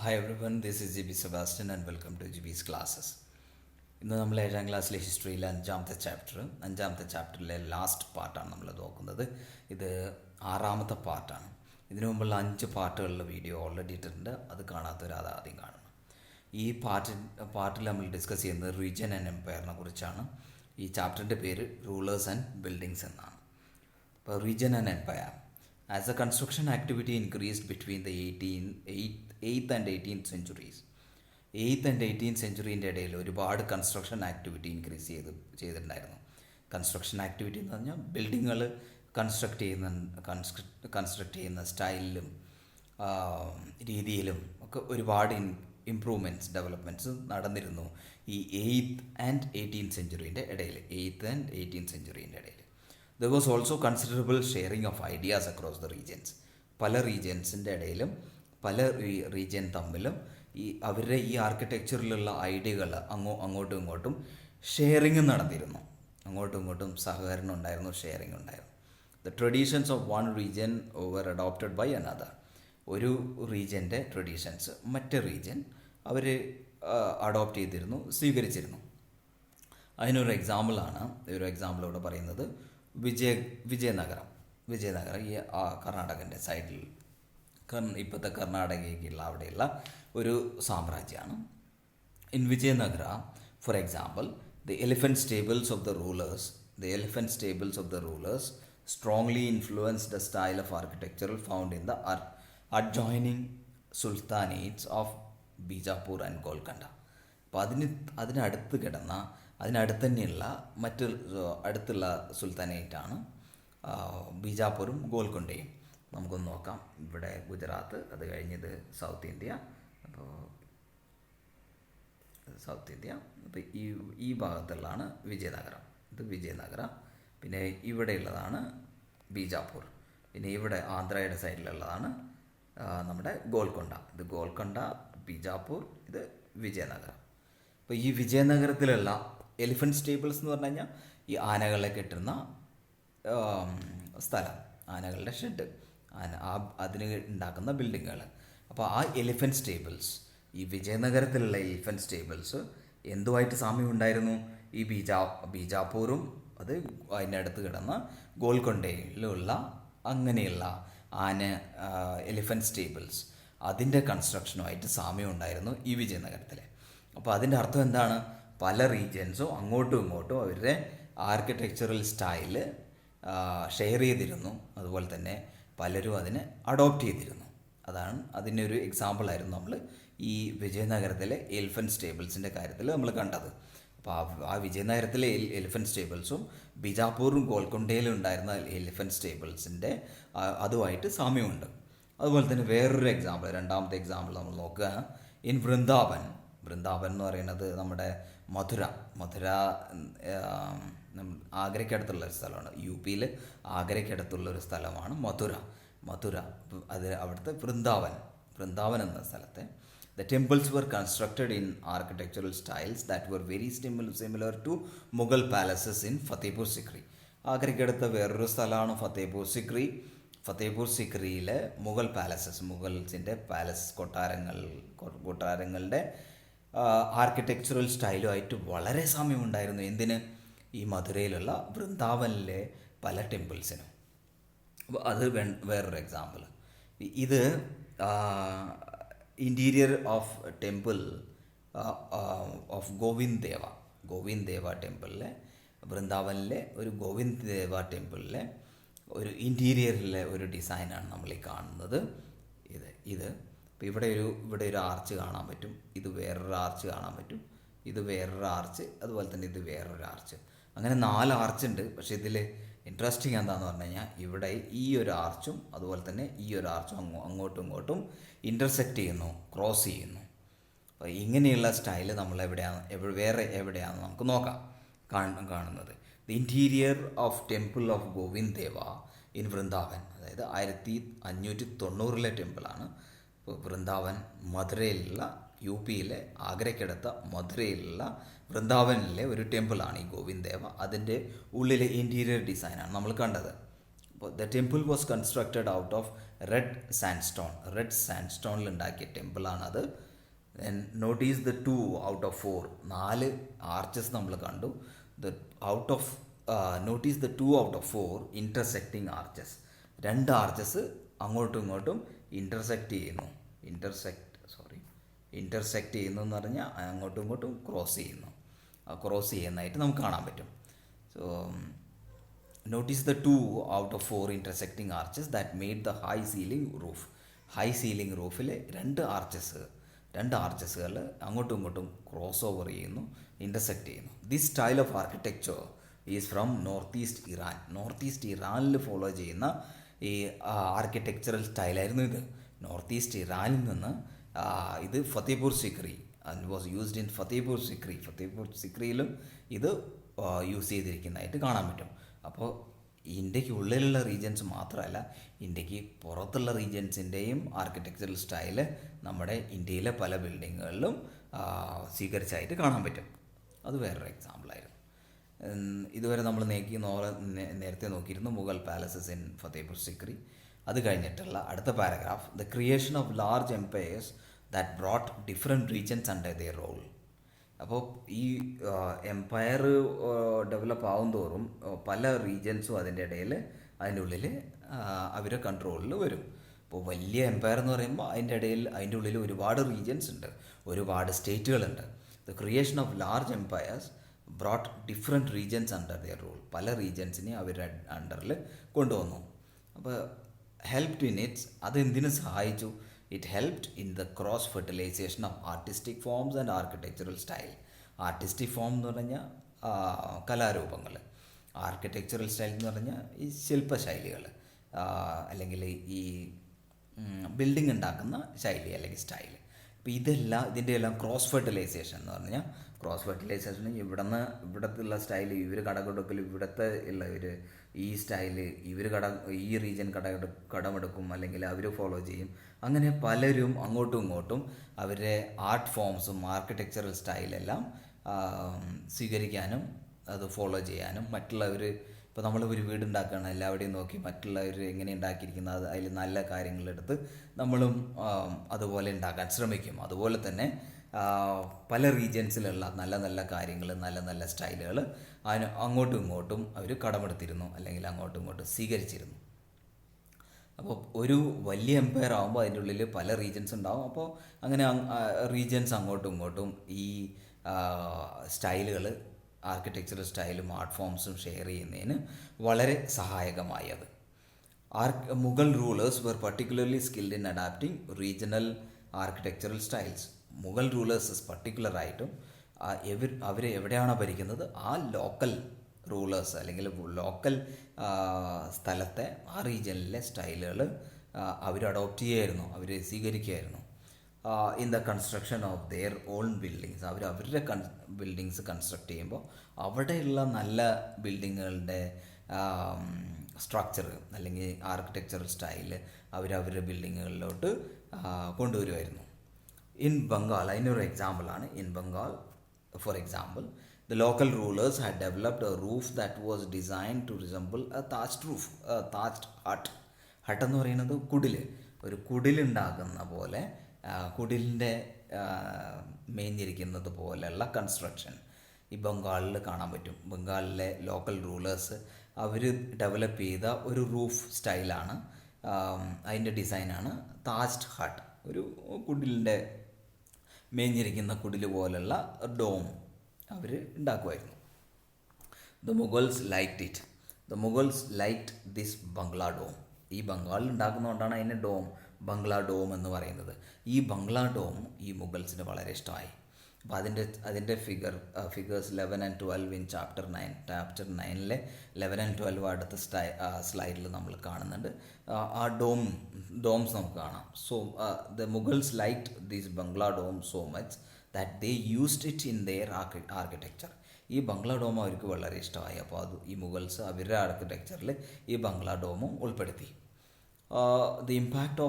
Hi everyone, this is GB Sebastian and welcome to GB's classes. ഇന്ന് നമ്മൾ 7ാം ക്ലാസ്സിലെ ഹിസ്റ്ററിയിലെ അഞ്ചാമത്തെ ചാപ്റ്ററിലെ ലാസ്റ്റ് പാർട്ടാണ് നമ്മൾ നോക്കുന്നത്. ഇത് 6ാമത്തെ പാർട്ടാണ്. ഇതിനു മുമ്പുള്ള 5 പാർട്ടുകളിലെ വീഡിയോ ഓൾറെഡി ഇട്ടിട്ടുണ്ട്. അത് കാണാത്തവർ അത് ആദ്യം കാണണം. ഈ പാർട്ടിൽ നമ്മൾ ഡിസ്കസ് ചെയ്യുന്നത് റീജിയൻ ആൻഡ് എംപയറിനെ കുറിച്ചാണ്. ഈ ചാപ്റ്ററിൻ്റെ പേര് റൂളേഴ്സ് ആൻഡ് ബിൽഡിങ്സ് എന്നാണ്. ഇപ്പോൾ region and empire as the construction activity increased between the 8th and 18th centuries. 8th and 18th സെഞ്ചുറീൻ്റെ ഇടയിൽ ഒരുപാട് കൺസ്ട്രക്ഷൻ ആക്ടിവിറ്റി ഇൻക്രീസ് ചെയ്തിട്ടുണ്ടായിരുന്നു. കൺസ്ട്രക്ഷൻ ആക്ടിവിറ്റി എന്ന് പറഞ്ഞാൽ ബിൽഡിങ്ങുകൾ കൺസ്ട്രക്ട് ചെയ്യുന്ന സ്റ്റൈലിലും രീതിയിലും ഒക്കെ ഒരുപാട് ഇംപ്രൂവ്മെൻറ്റ്സ് ഡെവലപ്മെൻറ്റ്സ് നടന്നിരുന്നു ഈ 8th and 18th സെഞ്ചുറീൻ്റെ ഇടയിൽ. There was also considerable sharing of ideas across the regions. പല റീജിയൻസിൻ്റെ ഇടയിലും പല റീജിയൻ തമ്മിലും അവരുടെ ഈ ആർക്കിടെക്ചറിലുള്ള ഐഡിയകൾ അങ്ങോട്ടും ഇങ്ങോട്ടും ഷെയറിങ് നടന്നിരുന്നു. അങ്ങോട്ടും ഇങ്ങോട്ടും സഹകരണം ഉണ്ടായിരുന്നു, ഷെയറിങ് ഉണ്ടായിരുന്നു. The traditions of one region were adopted by another. ഒരു റീജിയൻ്റെ ട്രഡീഷൻസ് മറ്റേ റീജിയൻ അവർ അഡോപ്റ്റ് ചെയ്തിരുന്നു, സ്വീകരിച്ചിരുന്നു. അതിനൊരു എക്സാമ്പിളാണ് ഇവിടെ പറയുന്നത് വിജയനഗരം. ഈ കർണാടകൻ്റെ സൈഡിൽ ഇപ്പോഴത്തെ കർണാടകയ്ക്കുള്ള അവിടെയുള്ള ഒരു സാമ്രാജ്യമാണ്. In Vijayanagara, for example, the elephant stables of the rulers strongly influenced the style of architecture found in the adjoining sultanates of Bijapur and Golconda. അപ്പോൾ അതിനടുത്ത് തന്നെയുള്ള അടുത്തുള്ള സുൽത്താനേറ്റാണ് ബീജാപ്പൂരും ഗോൽക്കൊണ്ടയും. നമുക്കൊന്ന് നോക്കാം. ഇവിടെ ഗുജറാത്ത്, അത് കഴിഞ്ഞത് സൗത്ത് ഇന്ത്യ. അപ്പോൾ ഈ ഭാഗത്തുള്ളതാണ് വിജയനഗരം. ഇത് വിജയനഗര. പിന്നെ ഇവിടെയുള്ളതാണ് ബീജാപ്പൂർ. പിന്നെ ഇവിടെ ആന്ധ്രയുടെ സൈഡിലുള്ളതാണ് നമ്മുടെ ഗോൽക്കൊണ്ട. ഇത് ഗോൽക്കൊണ്ട, ബീജാപ്പൂർ, ഇത് വിജയനഗരം. അപ്പോൾ ഈ വിജയനഗരത്തിലുള്ള എലിഫൻറ്റ് സ്റ്റേബിൾസ് എന്ന് പറഞ്ഞു കഴിഞ്ഞാൽ ഈ ആനകളെ കെട്ടുന്ന സ്ഥലം, ആനകളുടെ ഷെഡ്, അതിന് ഉണ്ടാക്കുന്ന ബിൽഡിങ്ങുകൾ. അപ്പോൾ ആ എലിഫൻറ്റ് സ്റ്റേബിൾസ്, ഈ വിജയനഗരത്തിലുള്ള എലിഫൻറ്റ് സ്റ്റേബിൾസ് എന്തുമായിട്ട് സാമ്യം ഉണ്ടായിരുന്നു? ഈ ബീജാപ്പൂരും അത് അതിനടുത്ത് കിടന്ന ഗോൽക്കൊണ്ടയിലുള്ള അങ്ങനെയുള്ള എലിഫൻറ്റ് സ്റ്റേബിൾസ്, അതിൻ്റെ കൺസ്ട്രക്ഷനുമായിട്ട് സാമ്യം ഉണ്ടായിരുന്നു ഈ വിജയനഗരത്തിലെ. അപ്പോൾ അതിൻ്റെ അർത്ഥം എന്താണ്? പല റീജിയൻസും അങ്ങോട്ടും ഇങ്ങോട്ടും അവരുടെ ആർക്കിടെക്ചറൽ സ്റ്റൈല് ഷെയർ ചെയ്തിരുന്നു. അതുപോലെ തന്നെ പലരും അതിനെ അഡോപ്റ്റ് ചെയ്തിരുന്നു. അതിനൊരു എക്സാമ്പിളായിരുന്നു നമ്മൾ ഈ വിജയനഗരത്തിലെ എലിഫൻറ്റ് സ്റ്റേബിൾസിൻ്റെ കാര്യത്തിൽ നമ്മൾ കണ്ടത്. അപ്പോൾ ആ വിജയനഗരത്തിലെ എലിഫൻറ്റ് സ്റ്റേബിൾസും ബീജാപ്പൂറും ഗോൽക്കൊണ്ടയിലും ഉണ്ടായിരുന്ന എലിഫൻറ്റ് സ്റ്റേബിൾസിൻ്റെ അതുമായിട്ട് സാമ്യമുണ്ട്. അതുപോലെ തന്നെ വേറൊരു എക്സാമ്പിൾ, രണ്ടാമത്തെ എക്സാമ്പിൾ നമ്മൾ നോക്കുക. ഇൻ വൃന്ദാവൻ എന്ന് പറയുന്നത് നമ്മുടെ മധുര ആഗ്രയ്ക്കടുത്തുള്ള ഒരു സ്ഥലമാണ്. UP-യിൽ ആഗ്രയ്ക്കടുത്തുള്ള ഒരു സ്ഥലമാണ് മധുര. അത് അവിടുത്തെ വൃന്ദാവൻ എന്ന സ്ഥലത്തെ the temples were constructed in architectural styles that were very similar to Mughal palaces in Fatehpur Sikri. ആഗ്രയ്ക്കടുത്ത വേറൊരു സ്ഥലമാണ് ഫത്തേപൂർ സിക്രിയിലെ മുഗൾസിൻ്റെ പാലസ് കൊട്ടാരങ്ങളുടെ ആർക്കിടെക്ചറൽ സ്റ്റൈലുമായിട്ട് വളരെ സാമ്യമുണ്ടായിരുന്നു. എന്തിന്? ഈ മധുരയിലുള്ള വൃന്ദാവനിലെ പല ടെമ്പിൾസിനും. അപ്പോൾ അത് വേറൊരു എക്സാമ്പിൾ. ഇത് interior of temple of Govind Deva ടെമ്പിളിലെ, വൃന്ദാവനിലെ ഒരു ഗോവിന്ദ് ദേവ ടെമ്പിളിലെ ഒരു ഇൻറ്റീരിയറിലെ ഒരു ഡിസൈനാണ് നമ്മൾ ഈ കാണുന്നത്. ഇത് ഇപ്പോൾ ഇവിടെ ഒരു ആർച്ച് കാണാൻ പറ്റും. ഇത് വേറൊരു ആർച്ച് കാണാൻ പറ്റും. ഇത് വേറൊരു ആർച്ച്, അതുപോലെ തന്നെ ഇത് വേറൊരു ആർച്ച്. അങ്ങനെ 4 ആർച്ചുണ്ട്. പക്ഷേ ഇതിൽ ഇൻട്രസ്റ്റിംഗ് എന്താണെന്ന് പറഞ്ഞു കഴിഞ്ഞാൽ ഇവിടെ ഈ ഒരു ആർച്ചും അതുപോലെ തന്നെ ഈ ഒരു ആർച്ചും അങ്ങോട്ടും ഇങ്ങോട്ടും ഇൻ്റർസെക്റ്റ് ചെയ്യുന്നു, ക്രോസ് ചെയ്യുന്നു. അപ്പോൾ ഇങ്ങനെയുള്ള സ്റ്റൈല് നമ്മൾ വേറെ എവിടെയാണ് നമുക്ക് നോക്കാം കാണുന്നത്. The interior of temple of Govind Deva in Vrindavan, അതായത് 1590 ടെമ്പിളാണ്. വൃന്ദാവൻ മധുരയിലുള്ള UP-യിലെ ആഗ്രയ്ക്കടുത്ത മധുരയിലുള്ള വൃന്ദാവനിലെ ഒരു ടെമ്പിളാണ് ഈ ഗോവിന്ദ് ദേവ. അതിൻ്റെ ഉള്ളിലെ ഇൻറ്റീരിയർ ഡിസൈനാണ് നമ്മൾ കണ്ടത്. The temple was constructed out of red സാൻഡ്സ്റ്റോണിൽ ഉണ്ടാക്കിയ ടെമ്പിളാണത്. Notice the 2 out of 4, 4 arches നമ്മൾ കണ്ടു. The out of notice the 2 out of 4 intersecting arches. 2 arches അങ്ങോട്ടും ഇങ്ങോട്ടും ഇൻ്റർസെക്റ്റ് ചെയ്യുന്നു എന്ന് പറഞ്ഞാൽ അങ്ങോട്ടും ഇങ്ങോട്ടും ക്രോസ് ചെയ്യുന്നതായിട്ട് നമുക്ക് കാണാൻ പറ്റും. So notice the 2 out of 4 intersecting arches that made the high ceiling റൂഫിൽ 2 ആർച്ചസുകൾ അങ്ങോട്ടും ഇങ്ങോട്ടും ക്രോസ് ഓവർ ചെയ്യുന്നു, ഇൻ്റർസെക്റ്റ് ചെയ്യുന്നു. This style of architecture is from north east ഇറാനിൽ ഫോളോ ചെയ്യുന്ന ഈ ആർക്കിടെക്ചറൽ സ്റ്റൈലായിരുന്നു ഇത്. നോർത്ത് ഈസ്റ്റ് ഇറാനിൽ നിന്ന് ഇത് Fatehpur Sikri was used in Fatehpur സിക്രിയിലും ഇത് യൂസ് ചെയ്തിരിക്കുന്നതായിട്ട് കാണാൻ പറ്റും. അപ്പോൾ ഇന്ത്യക്ക് ഉള്ളിലുള്ള റീജിയൻസ് മാത്രമല്ല, ഇന്ത്യക്ക് പുറത്തുള്ള റീജിയൻസിൻ്റെയും ആർക്കിടെക്ചറൽ സ്റ്റൈല് നമ്മുടെ ഇന്ത്യയിലെ പല ബിൽഡിങ്ങുകളിലും സ്വീകരിച്ചായിട്ട് കാണാൻ പറ്റും. അത് വേറൊരു എക്സാമ്പിളായിരുന്നു. ഇതുവരെ നമ്മൾ നേരത്തെ നോക്കിയിരുന്നു മുഗൾ പാലസസ് ഇൻ ഫത്തേപൂർ സിക്രി. അത് കഴിഞ്ഞിട്ടുള്ള അടുത്ത paragraph, the creation of large empires that brought different regions under their rule. അപ്പോൾ ഈ എംപയർ ഡെവലപ്പ് ആവും തോറും പല റീജിയൻസും അതിൻ്റെ ഉള്ളിൽ അവരുടെ കൺട്രോളിൽ വരും. ഇപ്പോൾ വലിയ എംപയർ എന്ന് പറയുമ്പോൾ അതിൻ്റെ ഉള്ളിൽ ഒരുപാട് റീജിയൻസ് ഉണ്ട്, ഒരുപാട് സ്റ്റേറ്റുകളുണ്ട്. The creation of large empires brought different regions under their rule. പല റീജിയൻസിനെ അവരുടെ അണ്ടറിൽ കൊണ്ടുവന്നു. അപ്പോൾ ഹെൽപ്ഡ് ഇൻ ഇറ്റ്സ്, അത് എന്തിനു സഹായിച്ചു? It helped in the cross fertilisation of artistic forms and architectural style. Artistic form എന്ന് പറഞ്ഞാൽ കലാരൂപങ്ങൾ, ആർക്കിടെക്ചറൽ സ്റ്റൈൽ എന്ന് പറഞ്ഞാൽ ഈ ശില്പശൈലികൾ, അല്ലെങ്കിൽ ഈ ബിൽഡിംഗ് ഉണ്ടാക്കുന്ന ശൈലി അല്ലെങ്കിൽ സ്റ്റൈൽ. അപ്പോൾ ഇതിൻ്റെ എല്ലാം ക്രോസ് ഫെർട്ടിലൈസേഷൻ എന്ന് പറഞ്ഞാൽ, ക്രോസ് ഫെർട്ടിലൈസേഷൻ ഇവിടത്തുള്ള സ്റ്റൈൽ ഇവർ കടമെടുക്കൽ, ഇവിടുത്തെ ഉള്ളവർ ഈ സ്റ്റൈല് ഈ റീജിയൻ കടമെടുക്കും, അല്ലെങ്കിൽ അവർ ഫോളോ ചെയ്യും. അങ്ങനെ പലരും അങ്ങോട്ടും ഇങ്ങോട്ടും അവരുടെ ആർട്ട് ഫോംസും ആർക്കിടെക്ചറൽ സ്റ്റൈലെല്ലാം സ്വീകരിക്കാനും അത് ഫോളോ ചെയ്യാനും, മറ്റുള്ളവർ ഇപ്പോൾ നമ്മൾ ഒരു വീടുണ്ടാക്കുകയാണ്, എല്ലാവരുടെയും നോക്കി മറ്റുള്ളവർ എങ്ങനെ ഉണ്ടാക്കിയിരിക്കുന്നത് അതിൽ നല്ല കാര്യങ്ങളെടുത്ത് നമ്മളും അതുപോലെ ഉണ്ടാക്കാൻ ശ്രമിക്കും. അതുപോലെ തന്നെ പല റീജിയൻസിലുള്ള നല്ല നല്ല കാര്യങ്ങൾ, നല്ല നല്ല സ്റ്റൈലുകൾ അതിന് അങ്ങോട്ടും ഇങ്ങോട്ടും അവർ കടമെടുത്തിരുന്നു, അല്ലെങ്കിൽ അങ്ങോട്ടും ഇങ്ങോട്ടും സ്വീകരിച്ചിരുന്നു. അപ്പോൾ ഒരു വലിയ എംപയർ ആകുമ്പോൾ അതിൻ്റെ ഉള്ളിൽ പല റീജിയൻസ് ഉണ്ടാകും. അപ്പോൾ അങ്ങനെ റീജിയൻസ് അങ്ങോട്ടും ഇങ്ങോട്ടും ഈ സ്റ്റൈലുകൾ, ആർക്കിടെക്ചറൽ സ്റ്റൈലും ആർട്ട് ഫോംസും ഷെയർ ചെയ്യുന്നതിന് വളരെ സഹായകമായി അത്. Mughal rulers were particularly skilled in adapting regional architectural styles. Mughal rulers പർട്ടിക്കുലറായിട്ടും അവർ എവിടെയാണോ ഭരിക്കുന്നത് ആ ലോക്കൽ റൂളേഴ്സ് അല്ലെങ്കിൽ ലോക്കൽ സ്ഥലത്തെ ആ റീജിയനിലെ സ്റ്റൈലുകൾ അവർ അഡോപ്റ്റ് ചെയ്യുമായിരുന്നു, അവർ സ്വീകരിക്കുമായിരുന്നു. In the construction of their own buildings. അവരുടെ ബിൽഡിങ്സ് കൺസ്ട്രക്ട് ചെയ്യുമ്പോൾ അവിടെയുള്ള നല്ല ബിൽഡിങ്ങുകളുടെ സ്ട്രക്ചർ അല്ലെങ്കിൽ ആർക്കിടെക്ചറൽ സ്റ്റൈല് അവരവരുടെ ബിൽഡിങ്ങുകളിലോട്ട് കൊണ്ടുവരുമായിരുന്നു. ഇൻ ബംഗാൾ, അതിനൊരു എക്സാമ്പിളാണ്. In Bengal for example, the local rulers had developed a roof that was designed to resemble a thatched hut. Hut എന്ന് പറയുന്നത് ഒരു കുടിലുണ്ടാക്കുന്ന പോലെ, കുടിലിൻ്റെ മേഞ്ഞിരിക്കുന്നത് പോലെയുള്ള കൺസ്ട്രക്ഷൻ ഈ ബംഗാളിൽ കാണാൻ പറ്റും. ബംഗാളിലെ ലോക്കൽ റൂളേഴ്സ് അവർ ഡെവലപ്പ് ചെയ്ത ഒരു റൂഫ് സ്റ്റൈലാണ്, അതിൻ്റെ ഡിസൈനാണ് താജ്ഡ് ഹട്ട്. ഒരു കുടിലിൻ്റെ മേഞ്ഞിരിക്കുന്ന കുടിൽ പോലുള്ള ഡോം അവർ ഉണ്ടാക്കുമായിരുന്നു. The Mughals liked this Bangla dome. ഈ ബംഗാളിൽ ഉണ്ടാക്കുന്നതുകൊണ്ടാണ് അതിന് ബംഗ്ലാ ഡോം എന്ന് പറയുന്നത്. ഈ ബംഗ്ലാ ഡോം ഈ മുഗൾസിന് വളരെ ഇഷ്ടമായി. അപ്പോൾ അതിൻ്റെ figures 11 and 12 in chapter 9. Chapter 9 11 and 12 അടുത്ത സ്ലൈഡിൽ നമ്മൾ കാണുന്നുണ്ട്. ആ ഡോംസ് നമുക്ക് കാണാം. So the Mughals liked this Bangla dome so much that they used it in their architecture. ഈ ബംഗ്ലാ ഡോം അവർക്ക് വളരെ ഇഷ്ടമായി. അപ്പോൾ അത് ഈ മുഗൾസ് അവരുടെ ആർക്കിടെക്ചറിൽ ഈ ബംഗ്ലാ ഡോമും ഉൾപ്പെടുത്തി. The impact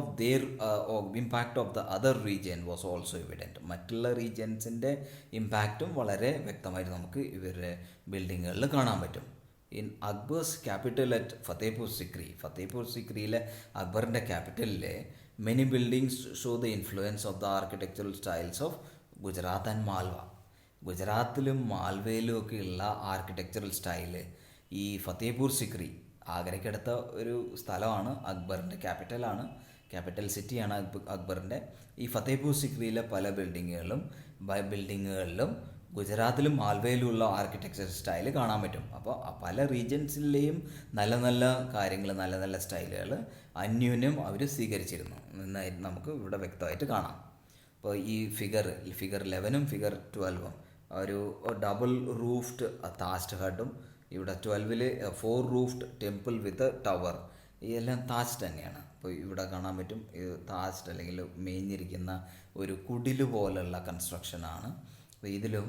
of the other region was also evident. മറ്റുള്ള റീജിയൻസിൻ്റെ ഇമ്പാക്റ്റും വളരെ വ്യക്തമായിട്ട് നമുക്ക് ഇവരുടെ ബിൽഡിങ്ങുകളിൽ കാണാൻ പറ്റും. In Akbar's capital at Fatehpur Sikri. Fatehpur സിക്രിയിലെ അക്ബറിൻ്റെ ക്യാപിറ്റലിലെ many buildings show the influence of the architectural styles of Gujarat and Malwa. ഗുജറാത്തിലും മാൽവയിലും ഒക്കെയുള്ള ആർക്കിടെക്ചറൽ സ്റ്റൈല് ഈ ഫത്തേപൂർ സിക്രി, ആഗ്രയ്ക്കടുത്ത ഒരു സ്ഥലമാണ്, അക്ബറിൻ്റെ ക്യാപിറ്റലാണ്, ക്യാപിറ്റൽ സിറ്റിയാണ് അക്ബറിൻ്റെ. ഈ ഫത്തേപൂർ സിക്രിയിലെ പല ബിൽഡിങ്ങുകളിലും ഗുജറാത്തിലും മാൽവയിലുമുള്ള ആർക്കിടെക്ചർ സ്റ്റൈൽ കാണാൻ പറ്റും. അപ്പോൾ പല റീജൻസിലെയും നല്ല നല്ല കാര്യങ്ങൾ, നല്ല നല്ല സ്റ്റൈലുകൾ അന്യോന്യം അവർ സ്വീകരിച്ചിരുന്നു എന്നായിരുന്നു നമുക്ക് ഇവിടെ വ്യക്തമായിട്ട് കാണാം. അപ്പോൾ ഈ ഫിഗർ 11ഉം ഫിഗർ 12ഉം ഒരു ഡബിൾ റൂഫ്ഡ് താജ്ഡ് ഹട്ടും, ഇവിടെ 12ൽ 4 റൂഫ്ഡ് ടെമ്പിൾ വിത്ത് ടവർ, ഇതെല്ലാം താജ് തന്നെയാണ്. അപ്പോൾ ഇവിടെ കാണാൻ പറ്റും താജ് അല്ലെങ്കിൽ മേഞ്ഞിരിക്കുന്ന ഒരു കുടില് പോലുള്ള കൺസ്ട്രക്ഷനാണ്. ഇതിലും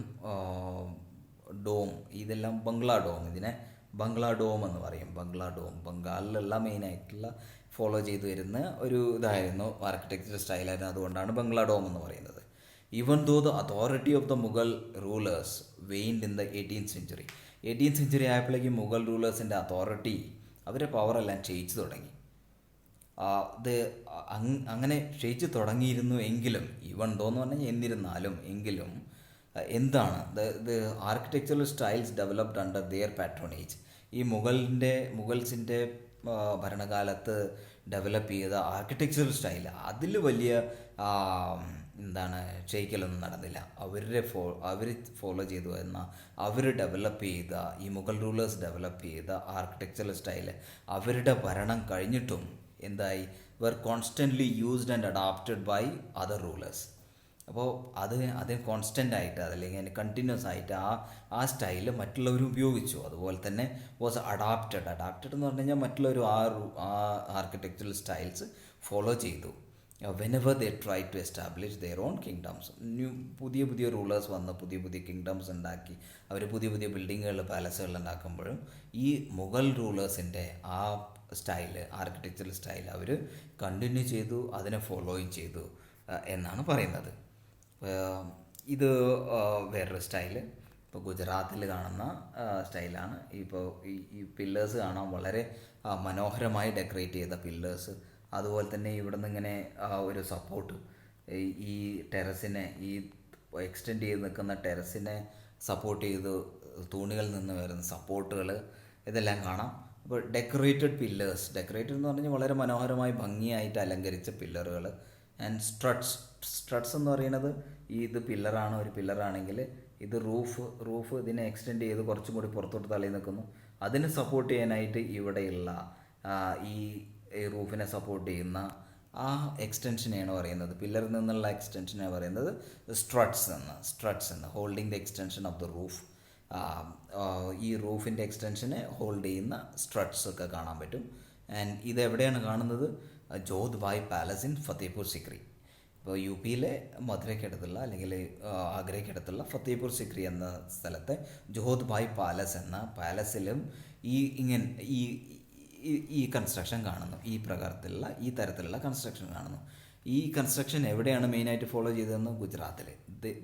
ഡോം, ഇതെല്ലാം ബംഗ്ലാ ഡോം, ഇതിനെ ബംഗ്ലാ ഡോം എന്ന് പറയും. ബംഗ്ലാ ഡോം ബംഗാളിലുള്ള മെയിനായിട്ടുള്ള ഫോളോ ചെയ്തു വരുന്ന ഒരു ഇതായിരുന്നു, ആർക്കിടെക്ചർ സ്റ്റൈലായിരുന്നു. അതുകൊണ്ടാണ് ബംഗ്ലാ ഡോം എന്ന് പറയുന്നത്. Even though the authority of the Mughal rulers waned in the 18th century. 18th century ആയപ്പോഴേക്കും മുഗൾ റൂളേഴ്സിൻ്റെ അതോറിറ്റി, അവരുടെ പവറെല്ലാം ക്ഷയിച്ചു തുടങ്ങി. അങ്ങനെ ക്ഷയിച്ചു തുടങ്ങിയിരുന്നു എങ്കിലും, ഈവൻ ദോ എന്ന് പറഞ്ഞാൽ എന്നിരുന്നാലും എങ്കിലും, എന്താണ് the architectural styles developed under their patronage. ഈ മുഗൾസിൻ്റെ ഭരണകാലത്ത് ഡെവലപ്പ് ചെയ്ത ആർക്കിടെക്ചറൽ സ്റ്റൈൽ, അതിൽ വലിയ ക്ഷയിക്കലൊന്നും നടന്നില്ല. അവർ ഫോളോ ചെയ്തു എന്ന അവർ ഡെവലപ്പ് ചെയ്ത, ഈ മുഗൾ റൂളേഴ്സ് ഡെവലപ്പ് ചെയ്ത ആർക്കിടെക്ചറൽ സ്റ്റൈല് അവരുടെ ഭരണം കഴിഞ്ഞിട്ടും എന്തായി, were constantly used and adapted by other rulers. അപ്പോൾ അത് കോൺസ്റ്റൻ്റ് ആയിട്ട്, അതല്ലെങ്കിൽ കണ്ടിന്യൂസ് ആയിട്ട് ആ സ്റ്റൈല് മറ്റുള്ളവരും ഉപയോഗിച്ചു. അതുപോലെ തന്നെ വാസ് അഡാപ്റ്റഡ് എന്ന് പറഞ്ഞു കഴിഞ്ഞാൽ മറ്റുള്ളവർ ആ ആർക്കിടെക്ചറൽ സ്റ്റൈൽസ് ഫോളോ ചെയ്തു. Whenever they try to establish their own kingdoms. പുതിയ റൂളേഴ്സ് വന്ന് പുതിയ കിങ്ഡംസ് ഉണ്ടാക്കി, അവർ പുതിയ ബിൽഡിങ്ങുകൾ, പാലസുകൾ ഉണ്ടാക്കുമ്പോഴും ഈ മുഗൾ റൂളേഴ്സിൻ്റെ ആ സ്റ്റൈല്, ആർക്കിടെക്ചറൽ സ്റ്റൈൽ അവർ കണ്ടിന്യൂ ചെയ്തു, അതിനെ ഫോളോയും ചെയ്തു എന്നാണ് പറയുന്നത്. ഇത് വേറൊരു സ്റ്റൈല്, ഇപ്പോൾ ഗുജറാത്തിൽ കാണുന്ന സ്റ്റൈലാണ്. ഇപ്പോൾ ഈ പില്ലേഴ്സ് കാണാൻ വളരെ മനോഹരമായി ഡെക്കറേറ്റ് ചെയ്ത പില്ലേഴ്സ്. അതുപോലെ തന്നെ ഇവിടെ നിന്ന് ഇങ്ങനെ ഒരു സപ്പോർട്ട്, ഈ ടെറസിനെ, ഈ എക്സ്റ്റെൻഡ് ചെയ്ത് നിൽക്കുന്ന ടെറസിനെ സപ്പോർട്ട് ചെയ്ത് തൂണുകളിൽ നിന്ന് വരുന്ന സപ്പോർട്ടുകൾ, ഇതെല്ലാം കാണാം. അപ്പോൾ ഡെക്കറേറ്റഡ് എന്ന് പറഞ്ഞാൽ വളരെ മനോഹരമായി ഭംഗിയായിട്ട് അലങ്കരിച്ച പില്ലറുകൾ. ആൻഡ് സ്ട്രട്ട്സ് എന്ന് പറയുന്നത്, ഇത് പില്ലറാണ്, ഒരു പില്ലറാണെങ്കിൽ ഇത് റൂഫ് ഇതിനെ എക്സ്റ്റെൻഡ് ചെയ്ത് കുറച്ചും കൂടി പുറത്തോട്ട് തള്ളി നിൽക്കുന്നു. അതിനെ സപ്പോർട്ട് ചെയ്യാനായിട്ട് ഇവിടെയുള്ള ഈ റൂഫിനെ സപ്പോർട്ട് ചെയ്യുന്ന ആ എക്സ്റ്റൻഷനെയാണ് പറയുന്നത്, പില്ലറിൽ നിന്നുള്ള എക്സ്റ്റൻഷനെ പറയുന്നത് സ്ട്രട്ട്സ് എന്ന്. Holding the extension of the roof, ഈ റൂഫിൻ്റെ എക്സ്റ്റൻഷനെ ഹോൾഡ് ചെയ്യുന്ന സ്ട്രട്ട്സ് ഒക്കെ കാണാൻ പറ്റും. ആൻഡ് ഇതെവിടെയാണ് കാണുന്നത്? ജോധ് ഭായ് പാലസ് ഇൻ ഫത്തേപൂർ സിക്രി. ഇപ്പോൾ യു പിയിലെ മധുരയ്ക്കടുത്തുള്ള അല്ലെങ്കിൽ ആഗ്രയ്ക്കടുത്തുള്ള ഫത്തേപൂർ സിക്രി എന്ന സ്ഥലത്തെ ജോധ് ഭായ് പാലസ് എന്ന പാലസിലും ഈ കൺസ്ട്രക്ഷൻ കാണുന്നു. ഈ തരത്തിലുള്ള കൺസ്ട്രക്ഷൻ കാണുന്നു. ഈ കൺസ്ട്രക്ഷൻ എവിടെയാണ് മെയിനായിട്ട് ഫോളോ ചെയ്തതെന്ന്? ഗുജറാത്തിൽ.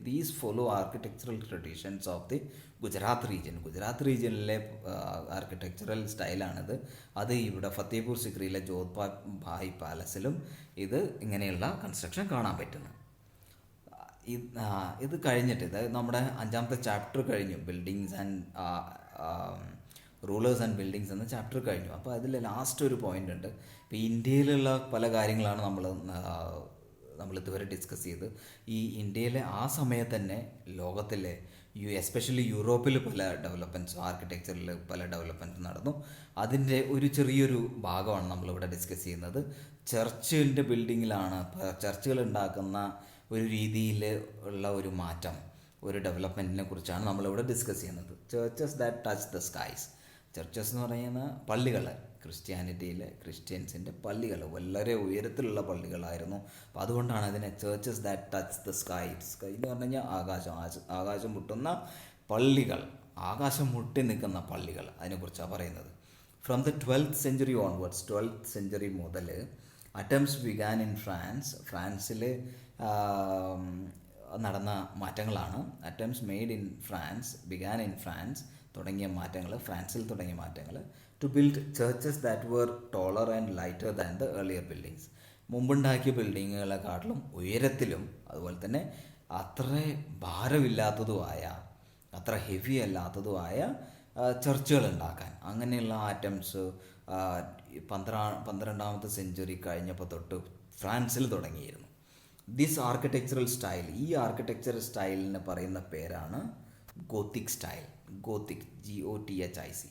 These follow architectural traditions of the Gujarat റീജിയനിലെ ആർക്കിടെക്ചറൽ സ്റ്റൈലാണിത്. അത് ഇവിടെ ഫത്തേപൂർ സിക്രിയിലെ ജോധ് ഭായ് പാലസിലും ഇത് ഇങ്ങനെയുള്ള കൺസ്ട്രക്ഷൻ കാണാൻ പറ്റുന്നു. ഇത് കഴിഞ്ഞിട്ട്, ഇത് നമ്മുടെ 5ാമത്തെ ചാപ്റ്റർ കഴിഞ്ഞു, buildings and rulers and buildings എന്ന ചാപ്റ്റർ കഴിഞ്ഞു. അപ്പോൾ അതിൽ ലാസ്റ്റ് ഒരു പോയിൻ്റ് ഉണ്ട്. ഇപ്പോൾ ഇന്ത്യയിലുള്ള പല കാര്യങ്ങളാണ് നമ്മൾ ഇതുവരെ ഡിസ്കസ് ചെയ്ത്. ഈ ഇന്ത്യയിലെ ആ സമയത്ത് തന്നെ ലോകത്തിലെ എസ്പെഷ്യലി യൂറോപ്പിൽ പല ഡെവലപ്മെൻറ്റ്സ്, ആർക്കിടെക്ചറിൽ പല ഡെവലപ്മെൻറ്റ് നടന്നു. അതിൻ്റെ ഒരു ചെറിയൊരു ഭാഗമാണ് നമ്മളിവിടെ ഡിസ്കസ് ചെയ്യുന്നത്. ചർച്ചിൻ്റെ ബിൽഡിങ്ങിലാണ്, ചർച്ചുകൾ ഉണ്ടാക്കുന്ന ഒരു രീതിയിൽ ഉള്ള ഒരു മാറ്റം, ഒരു ഡെവലപ്മെൻറ്റിനെ കുറിച്ചാണ് നമ്മളിവിടെ ഡിസ്കസ് ചെയ്യുന്നത്. Churches that touch the skies. Churches എന്ന് പറയുന്ന പള്ളികൾ, ക്രിസ്ത്യൻസിൻ്റെ പള്ളികൾ വളരെ ഉയരത്തിലുള്ള പള്ളികളായിരുന്നു. അപ്പോൾ അതുകൊണ്ടാണ് അതിനെ churches that touch the sky എന്ന് പറഞ്ഞു കഴിഞ്ഞാൽ ആകാശം മുട്ടുന്ന പള്ളികൾ, ആകാശം മുട്ടി നിൽക്കുന്ന പള്ളികൾ, അതിനെക്കുറിച്ചാണ് പറയുന്നത്. From the 12th century onwards, 12th century മുതൽ അറ്റംപ്റ്റ്സ് ബിഗാൻ ഇൻ ഫ്രാൻസിൽ നടന്ന മാറ്റങ്ങളാണ്. Attempts made in France began in France തുടങ്ങിയ മാറ്റങ്ങൾ, ഫ്രാൻസിൽ തുടങ്ങിയ മാറ്റങ്ങൾ, to build churches that were taller and lighter than the earlier buildings. മുമ്പുണ്ടാക്കിയ ബിൽഡിങ്ങുകളെക്കാട്ടിലും ഉയരത്തിലും അതുപോലെ തന്നെ അത്ര ഭാരമില്ലാത്തതുമായ, അത്ര ഹെവി അല്ലാത്തതുമായ ചർച്ചുകൾ ഉണ്ടാക്കാൻ, അങ്ങനെയുള്ള അറ്റംപ്റ്റ്സ് 12ാമത്തെ സെഞ്ച്വറി കഴിഞ്ഞപ്പോൾ തൊട്ട് ഫ്രാൻസിൽ തുടങ്ങിയിരുന്നു. ദിസ് ആർക്കിടെക്ചറൽ സ്റ്റൈൽ, ഈ ആർക്കിടെക്ചറൽ സ്റ്റൈലിന് പറയുന്ന പേരാണ് Gothic style. Gothic, GOTHIC,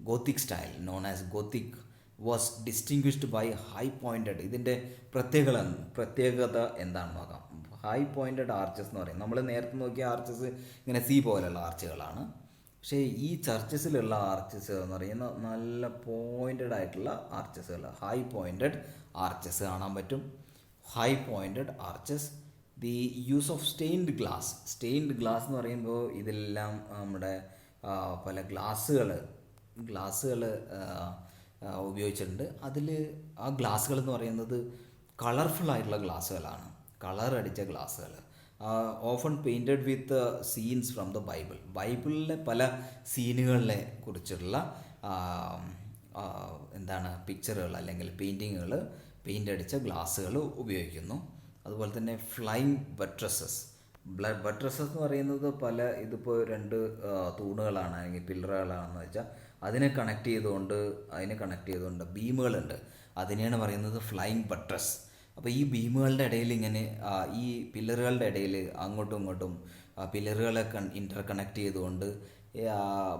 Gothic style known as Gothic was distinguished by high pointed. ഇതിൻ്റെ പ്രത്യേകത എന്താണെന്ന് നോക്കാം. ഹൈ പോയിൻറ്റഡ് ആർച്ചസ് എന്ന് പറയും. നമ്മൾ നേരത്തെ നോക്കിയ ആർച്ചസ് ഇങ്ങനെ സി പോലെയുള്ള ആർച്ചുകളാണ്. പക്ഷേ ഈ ചർച്ചസിലുള്ള ആർച്ചസ് എന്ന് പറയുന്നത് നല്ല പോയിൻറ്റഡ് ആയിട്ടുള്ള ആർച്ചസുകൾ, ഹൈ പോയിൻറ്റഡ് ആർച്ചസ് കാണാൻ പറ്റും. High pointed arches. The use of stained glass. Stained glass എന്ന് പറയുമ്പോൾ ഇതിലെല്ലാം നമ്മുടെ പല ഗ്ലാസ്സുകൾ ഉപയോഗിച്ചിട്ടുണ്ട്. അതിൽ ആ ഗ്ലാസ്സുകൾ എന്ന് പറയുന്നത് കളർഫുള്ളായിട്ടുള്ള ഗ്ലാസ്സുകളാണ്, കളർ അടിച്ച ഗ്ലാസ്സുകൾ. Often painted with scenes from the Bible. ബൈബിളിലെ പല സീനുകളെ കുറിച്ചുള്ള പിക്ചറുകൾ അല്ലെങ്കിൽ പെയിൻ്റ് അടിച്ച ഗ്ലാസ്സുകൾ ഉപയോഗിക്കുന്നു. അതുപോലെ തന്നെ ഫ്ലൈയിങ് ബട്രസസ്. ബട്രസസ് എന്ന് പറയുന്നത് ഇതിപ്പോൾ 2 തൂണുകളാണ് അല്ലെങ്കിൽ പില്ലറുകളാണെന്ന് വെച്ചാൽ അതിനെ കണക്ട് ചെയ്തുകൊണ്ട് ബീമുകളുണ്ട്. അതിനെയാണ് പറയുന്നത് ഫ്ലൈയിങ് ബട്രസ്. അപ്പോൾ ഈ ബീമുകളുടെ ഇടയിൽ ഇങ്ങനെ ഈ പില്ലറുകളുടെ ഇടയിൽ അങ്ങോട്ടും ഇങ്ങോട്ടും പില്ലറുകളെ ഇൻ്റർകണക്ട് ചെയ്തുകൊണ്ട്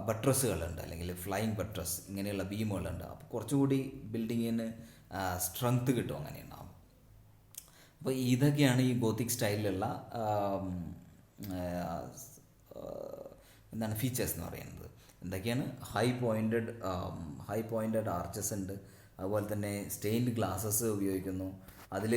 ബട്രസ്സുകളുണ്ട് അല്ലെങ്കിൽ ഫ്ലൈയിങ് ബട്രസ്, ഇങ്ങനെയുള്ള ബീമുകളുണ്ട്. അപ്പോൾ കുറച്ചുകൂടി ബിൽഡിങ്ങിന് സ്ട്രെങ്ത് കിട്ടും, അങ്ങനെ ഉണ്ടാകും. അപ്പോൾ ഇതൊക്കെയാണ് ഈ ഗോത്തിക് സ്റ്റൈലിലുള്ള ഫീച്ചേഴ്സ് എന്ന് പറയുന്നത്. എന്തൊക്കെയാണ്? ഹൈ പോയിൻറ്റഡ് ആർച്ചസ് ഉണ്ട്. അതുപോലെ തന്നെ സ്റ്റെയിൻഡ് ഗ്ലാസസ് ഉപയോഗിക്കുന്നു. അതിൽ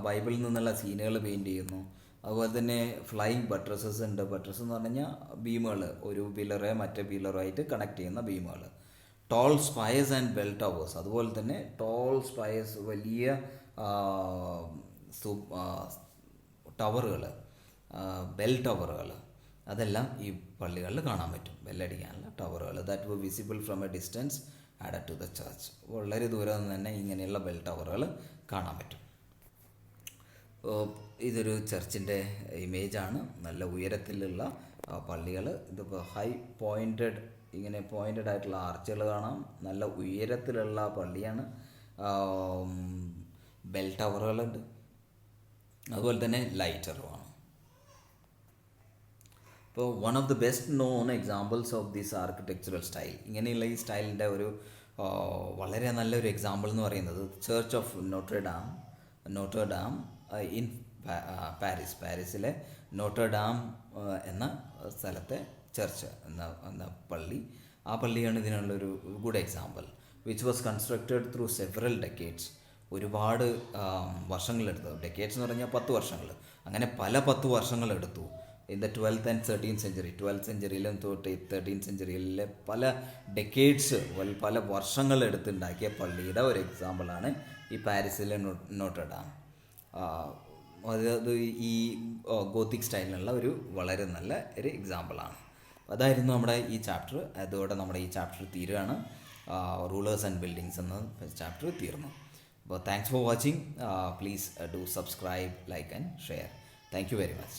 ബൈബിളിൽ നിന്നുള്ള സീനുകൾ പെയിൻറ്റ് ചെയ്യുന്നു. അതുപോലെ തന്നെ ഫ്ലൈയിങ് ബട്രസസ് ഉണ്ട്. ബട്രസ് എന്ന് പറഞ്ഞു കഴിഞ്ഞാൽ ബീമുകൾ, ഒരു പില്ലറെ മറ്റേ പില്ലറുമായിട്ട് കണക്ട് ചെയ്യുന്ന ബീമുകൾ. Tall spires and bell towers. അതുപോലെ തന്നെ ടോൾ സ്പയേഴ്സ്, വലിയ ടവറുകൾ, ബെൽ ടവറുകൾ, അതെല്ലാം ഈ പള്ളികളിൽ കാണാൻ പറ്റും. ബെല്ലടിക്കാനുള്ള ടവറുകൾ that were visible from a distance added to the church. വളരെ ദൂരെ നിന്ന് തന്നെ ഇങ്ങനെയുള്ള ബെൽ ടവറുകൾ കാണാൻ പറ്റും. ഇതൊരു ചർച്ചിൻ്റെ ഇമേജാണ്. നല്ല ഉയരത്തിലുള്ള പള്ളികൾ. ഇതിപ്പോൾ ഇങ്ങനെ പോയിൻറ്റഡ് ആയിട്ടുള്ള ആർച്ചുകൾ കാണാം. നല്ല ഉയരത്തിലുള്ള പള്ളിയാണ്. ബെൽ ടവറുകളുണ്ട്. അതുപോലെ തന്നെ ലൈറ്ററുമാണ്. ഇപ്പോൾ one of the best known examples of this architectural style, ഇങ്ങനെയുള്ള ഈ സ്റ്റൈലിൻ്റെ ഒരു വളരെ നല്ലൊരു എക്സാമ്പിൾ എന്ന് പറയുന്നത് ചർച്ച് ഓഫ് നോട്ടർഡാം ഇൻ പാരീസിലെ നോട്ടർഡാം എന്ന സ്ഥലത്തെ ചർച്ച് എന്ന പള്ളി. ആ പള്ളിയാണ് ഇതിനുള്ളൊരു good example. Which was constructed through several decades. ഒരുപാട് വർഷങ്ങളെടുത്തു. ഡെക്കേഡ്സ് എന്ന് പറഞ്ഞാൽ 10 വർഷങ്ങൾ. അങ്ങനെ 10 വർഷങ്ങളെടുത്തു. In the 12th and 13th century, 12th സെഞ്ച്വറിയിലും 13th സെഞ്ച്വറിയിലെ പല ഡെക്കേഡ്സ്, പല വർഷങ്ങളെടുത്തുണ്ടാക്കിയ പള്ളിയുടെ ഒരു എക്സാമ്പിളാണ് ഈ പാരീസിലെ നോട്ടർഡാം. അത് ഈ ഗോത്തിക് സ്റ്റൈലിനുള്ള ഒരു വളരെ നല്ല ഒരു എക്സാമ്പിളാണ്. അതായിരുന്നു നമ്മുടെ ഈ ചാപ്റ്റർ. അതോടെ നമ്മുടെ ഈ ചാപ്റ്റർ തീരുകയാണ്. റൂളേഴ്സ് ആൻഡ് ബിൽഡിങ്സ് എന്ന ചാപ്റ്റർ തീർന്നു. അപ്പോൾ thanks for watching. Please do subscribe, like and share. Thank you very much.